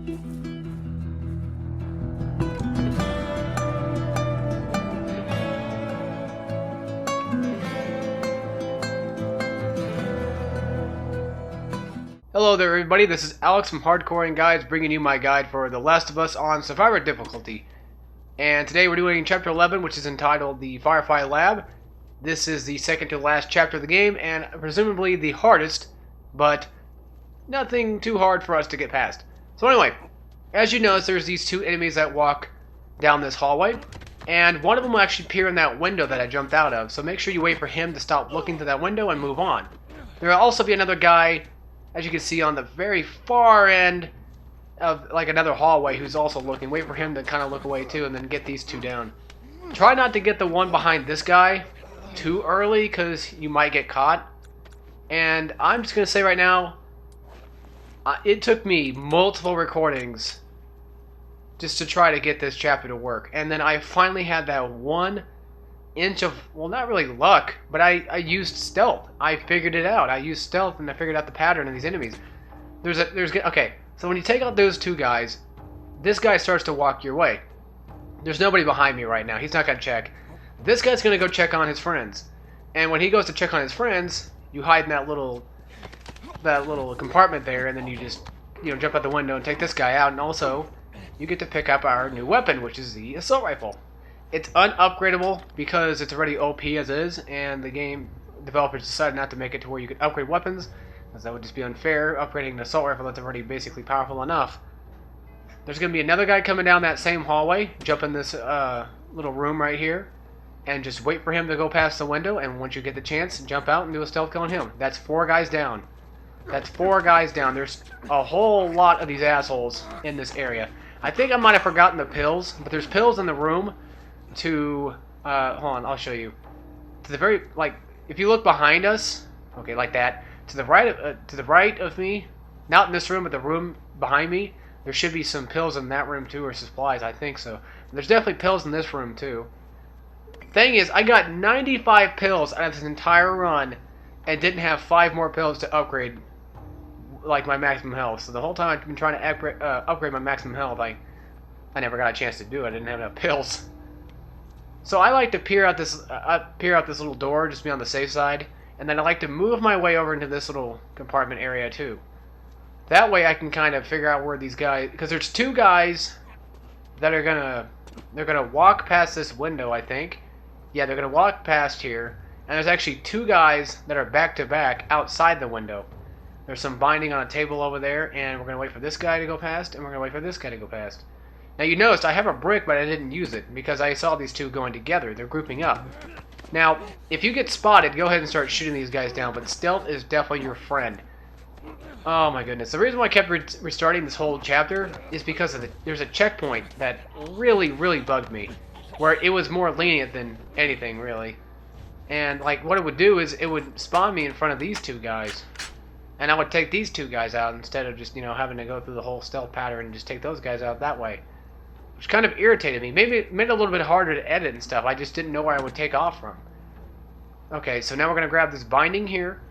Hello there everybody, this is Alex from Hardcoring Guides bringing you my guide for The Last of Us on Survivor difficulty. And today we're doing Chapter 11, which is entitled The Firefly Lab. This is the second to last chapter of the game, and presumably the hardest, but nothing too hard for us to get past. So anyway, as you notice, there's these two enemies that walk down this hallway, and one of them will actually appear in that window that I jumped out of, so make sure you wait for him to stop looking to that window and move on. There will also be another guy, as you can see, on the very far end of like another hallway who's also looking. Wait for him to kind of look away too and then get these two down. Try not to get the one behind this guy too early because you might get caught. And I'm just going to say right now, it took me multiple recordings just to try to get this chapter to work. And then I finally had that 1 inch of, well, not really luck, but I used stealth. I figured it out. I used stealth and I figured out the pattern of these enemies. Okay, so when you take out those two guys, this guy starts to walk your way. There's nobody behind me right now. He's not going to check. This guy's going to go check on his friends. And when he goes to check on his friends, you hide in that little compartment there, and then you just, jump out the window and take this guy out. And also, you get to pick up our new weapon, which is the assault rifle. It's unupgradable because it's already OP as is, and the game developers decided not to make it to where you could upgrade weapons, because that would just be unfair, upgrading an assault rifle that's already basically powerful enough. There's going to be another guy coming down that same hallway, jump in this little room right here, and just wait for him to go past the window, and once you get the chance, jump out and do a stealth kill on him. That's 4 guys down. That's 4 guys down. There's a whole lot of these assholes in this area. I think I might have forgotten the pills, but there's pills in the room to, hold on, I'll show you. To the very, if you look behind us, okay, like that, to the right of me, not in this room, but the room behind me, there should be some pills in that room too, or supplies, I think so. There's definitely pills in this room too. Thing is, I got 95 pills out of this entire run, and didn't have 5 more pills to upgrade, like, my maximum health. So the whole time I've been trying to upgrade my maximum health, I never got a chance to do it. I didn't have enough pills. So I like to peer out this little door, just be on the safe side, and then I like to move my way over into this little compartment area too. That way I can kind of figure out where these guys, because there's 2 guys that are gonna walk past this window, I think. Yeah, they're gonna walk past here, and there's actually 2 guys that are back to back outside the window. There's some binding on a table over there, and we're gonna wait for this guy to go past, and we're gonna wait for this guy to go past. Now you noticed I have a brick, but I didn't use it because I saw these 2 going together. They're grouping up. Now, if you get spotted, go ahead and start shooting these guys down, but stealth is definitely your friend. Oh my goodness. The reason why I kept restarting this whole chapter is because of there's a checkpoint that really, really bugged me, where it was more lenient than anything, really. And, what it would do is it would spawn me in front of these 2 guys. And I would take these 2 guys out instead of just, having to go through the whole stealth pattern and just take those guys out that way. Which kind of irritated me. Maybe it made it a little bit harder to edit and stuff. I just didn't know where I would take off from. Okay, so now we're going to grab this binding here.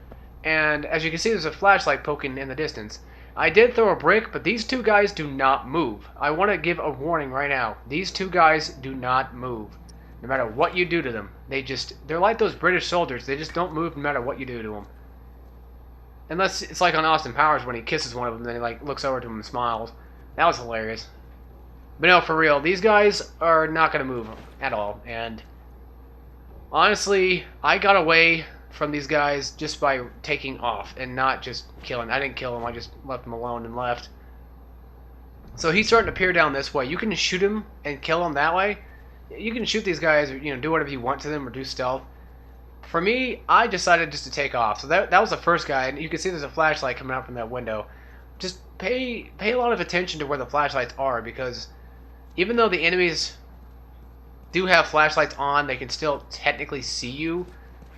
And as you can see, there's a flashlight poking in the distance. I did throw a brick, but these 2 guys do not move. I want to give a warning right now. These 2 guys do not move. No matter what you do to them. They're like those British soldiers. They just don't move no matter what you do to them. Unless it's like on Austin Powers when he kisses one of them, then he looks over to him and smiles. That was hilarious. But no, for real, these guys are not going to move at all. And honestly, I got away from these guys just by taking off and not just killing. I didn't kill him, I just left him alone and left. So he's starting to peer down this way. You can shoot him and kill him that way. You can shoot these guys or do whatever you want to them or do stealth. For me, I decided just to take off. So that was the first guy, and you can see there's a flashlight coming out from that window. Just pay a lot of attention to where the flashlights are, because even though the enemies do have flashlights on, they can still technically see you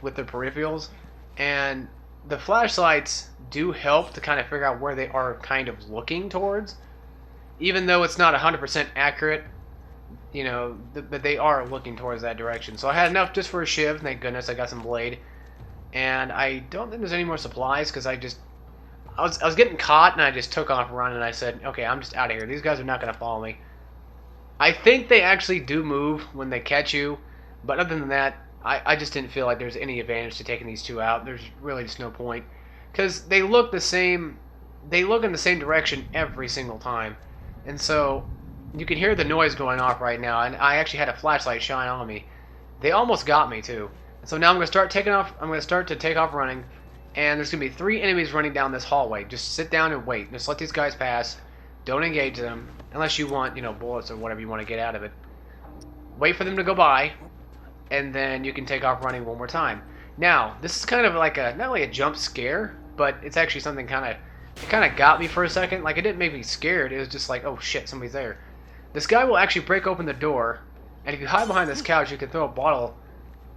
with their peripherals. And the flashlights do help to kind of figure out where they are kind of looking towards. Even though it's not 100% accurate, but they are looking towards that direction. So I had enough just for a shiv, thank goodness. I got some blade. And I don't think there's any more supplies, because I was getting caught, and I just took off running, and I said, okay, I'm just out of here. These guys are not going to follow me. I think they actually do move when they catch you, but other than that, I just didn't feel like there's any advantage to taking these two out. There's really just no point. Because they look the same, they look in the same direction every single time. And so, you can hear the noise going off right now, and I actually had a flashlight shine on me. They almost got me, too. And so now I'm going to start taking off, I'm going to start to take off running, and there's going to be 3 enemies running down this hallway. Just sit down and wait. Just let these guys pass. Don't engage them, unless you want, you know, bullets or whatever you want to get out of it. Wait for them to go by, and then you can take off running one more time. Now, this is kind of like a, not like a jump scare, but it's actually something kind of got me for a second. Like, it didn't make me scared. It was just like, oh shit, somebody's there. This guy will actually break open the door, and if you hide behind this couch, you can throw a bottle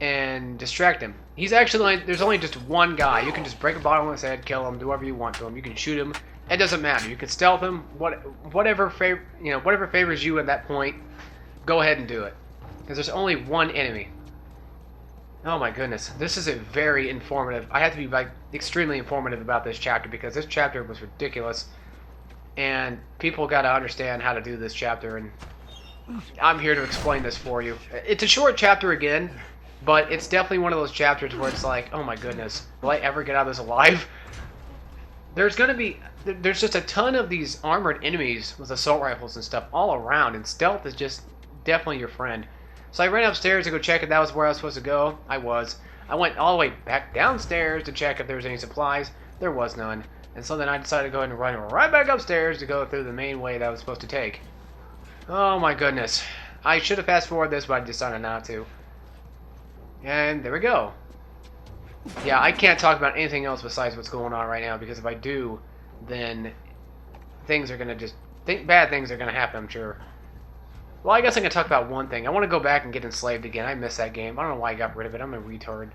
and distract him. He's actually, there's only just one guy. You can just break a bottle on his head, kill him, do whatever you want to him. You can shoot him. It doesn't matter. You can stealth him. Whatever favors you at that point, go ahead and do it. Because there's only one enemy. Oh my goodness, this is a very informative. I have to be like extremely informative about this chapter because this chapter was ridiculous, and people got to understand how to do this chapter, and I'm here to explain this for you. It's a short chapter again, but it's definitely one of those chapters where it's like, oh my goodness, will I ever get out of this alive? There's just a ton of these armored enemies with assault rifles and stuff all around, and stealth is just definitely your friend. So I ran upstairs to go check if that was where I was supposed to go. I was. I went all the way back downstairs to check if there was any supplies. There was none. And so then I decided to go ahead and run right back upstairs to go through the main way that I was supposed to take. Oh my goodness. I should have fast forwarded this, but I decided not to. And there we go. Yeah, I can't talk about anything else besides what's going on right now, because if I do, then things are going to just... bad things are going to happen, I'm sure. Well, I guess I can talk about one thing. I want to go back and get Enslaved again. I miss that game. I don't know why I got rid of it. I'm a retard.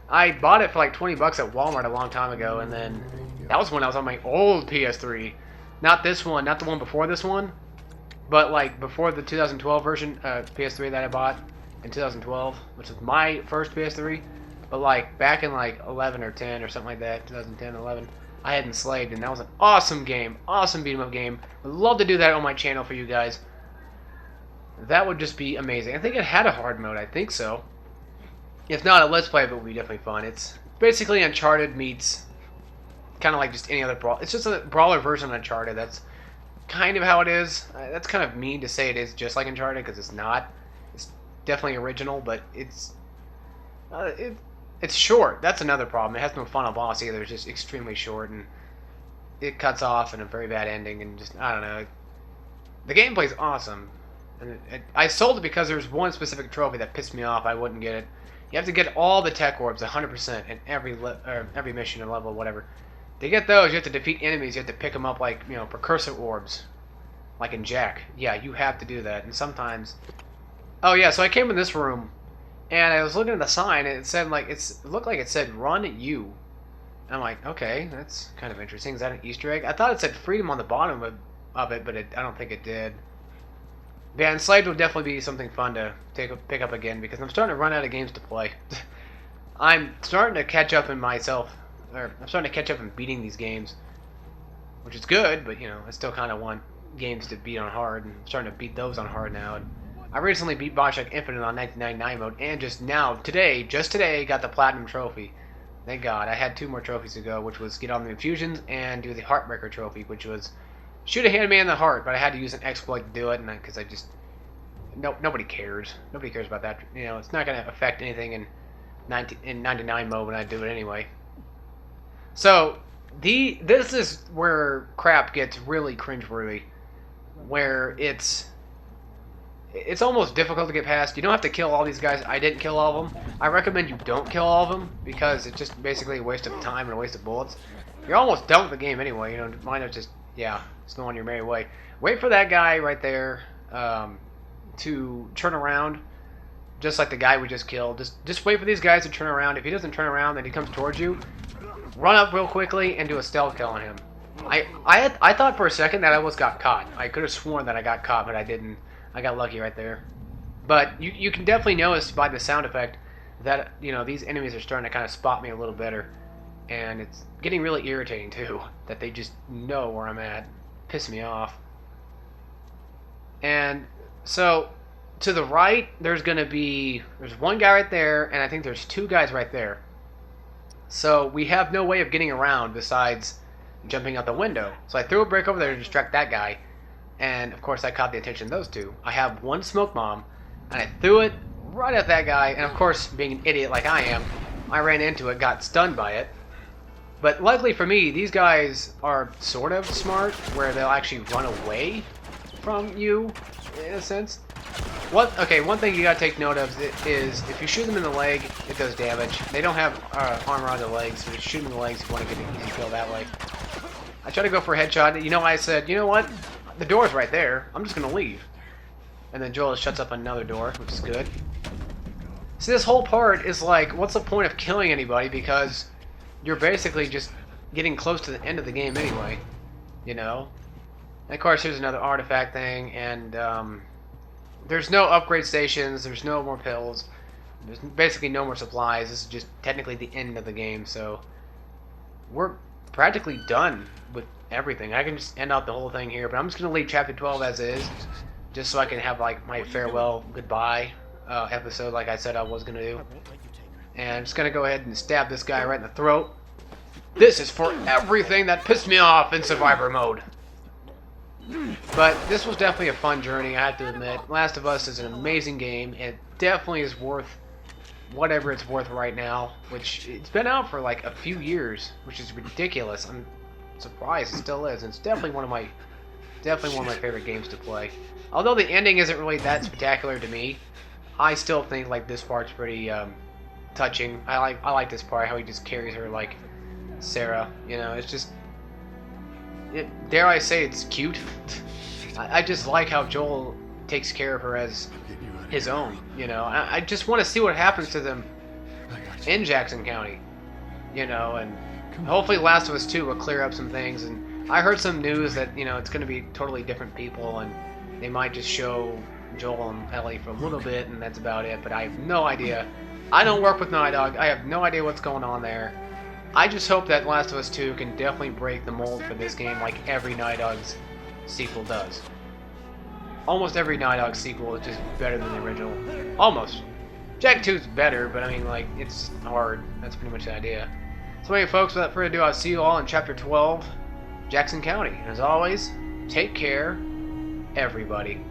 I bought it for like 20 bucks at Walmart a long time ago, and then that was when I was on my old PS3. Not this one, not the one before this one, but like before the 2012 version PS3 that I bought in 2012, which was my first PS3. But like back in like 11 or 10 or something like that, 2010, 11, I had Enslaved, and that was an awesome game, awesome beat 'em up game. I'd love to do that on my channel for you guys. That would just be amazing. I think it had a hard mode. I think so. If not, a Let's Play of it would be definitely fun. It's basically Uncharted meets kind of like just any other brawl. It's just a brawler version of Uncharted. That's kind of how it is. That's kind of mean to say it is just like Uncharted, because it's not. It's definitely original, but it's short. That's another problem. It has no final boss either. It's just extremely short, and it cuts off in a very bad ending, and just, I don't know. The gameplay's awesome. And I sold it because there was one specific trophy that pissed me off. I wouldn't get it. You have to get all the tech orbs 100% in every mission and level, whatever. To get those, you have to defeat enemies. You have to pick them up like, you know, precursor orbs, like in Jack. Yeah, you have to do that. And sometimes, oh yeah. So I came in this room, and I was looking at the sign, and it said like it looked like it said "Run You." And I'm like, okay, that's kind of interesting. Is that an Easter egg? I thought it said "Freedom" on the bottom of it, but I don't think it did. Yeah, Enslaved will definitely be something fun to pick up again, because I'm starting to run out of games to play. I'm starting to catch up in myself, or I'm starting to catch up in beating these games, which is good, but, you know, I still kind of want games to beat on hard, and I'm starting to beat those on hard now. And I recently beat Bioshock Infinite on 1999 mode, and just today, got the Platinum Trophy. Thank God. I had 2 more trophies to go, which was get on the infusions and do the Heartbreaker Trophy, which was shoot a handman in the heart, but I had to use an exploit to do it, and because I just nobody cares. Nobody cares about that. You know, it's not going to affect anything in 99 mode when I do it anyway. So this is where crap gets really cringeworthy, where it's almost difficult to get past. You don't have to kill all these guys. I didn't kill all of them. I recommend you don't kill all of them, because it's just basically a waste of time and a waste of bullets. You're almost done with the game anyway. You know, mine is just, yeah, just go on your merry way. Wait for that guy right there to turn around, just like the guy we just killed. Just wait for these guys to turn around. If he doesn't turn around, then he comes towards you. Run up real quickly and do a stealth kill on him. I thought for a second that I almost got caught. I could have sworn that I got caught, but I didn't. I got lucky right there. But you can definitely notice by the sound effect that, you know, these enemies are starting to kind of spot me a little better. And it's getting really irritating too, that they just know where I'm at. Piss me off. And so to the right, there's one guy right there, and I think there's two guys right there. So we have no way of getting around besides jumping out the window. So I threw a brick over there to distract that guy, and of course I caught the attention of those two. I have one smoke bomb, and I threw it right at that guy, and of course, being an idiot like I am, I ran into it, got stunned by it. But luckily for me, these guys are sort of smart, where they'll actually run away from you, in a sense. One thing you gotta take note of is if you shoot them in the leg, it does damage. They don't have armor on their legs, so you shoot them in the legs if you want to get an easy kill that way. I try to go for a headshot. You know, I said, you know what? The door's right there. I'm just gonna leave. And then Joel shuts up another door, which is good. See, this whole part is like, what's the point of killing anybody? Because you're basically just getting close to the end of the game anyway. You know? And of course, here's another artifact thing, and there's no upgrade stations, there's no more pills, there's basically no more supplies. This is just technically the end of the game, so we're practically done with everything. I can just end out the whole thing here, but I'm just going to leave Chapter 12 as is, just so I can have like my farewell, goodbye episode like I said I was going to do. And I'm just going to go ahead and stab this guy right in the throat. This is for everything that pissed me off in Survivor mode. But this was definitely a fun journey, I have to admit. Last of Us is an amazing game. It definitely is worth whatever it's worth right now, which it's been out for like a few years, which is ridiculous. I'm surprised it still is. It's definitely one of my favorite games to play. Although the ending isn't really that spectacular to me, I still think like this part's pretty touching. I like this part, how he just carries her like Sarah. You know, it's just, dare I say, it's cute. I just like how Joel takes care of her as his own. You know, I just want to see what happens to them in Jackson County. You know, and hopefully Last of Us 2 will clear up some things. And I heard some news that, you know, it's going to be totally different people, and they might just show Joel and Ellie for a little bit, and that's about it. But I have no idea. I don't work with Naughty Dog. I have no idea what's going on there. I just hope that Last of Us 2 can definitely break the mold for this game like every Naughty Dog's sequel does. Almost every Naughty Dog sequel is just better than the original. Almost. Jak 2's better, but I mean, like, it's hard. That's pretty much the idea. So anyway, folks, without further ado, I'll see you all in Chapter 12, Jackson County. And as always, take care, everybody.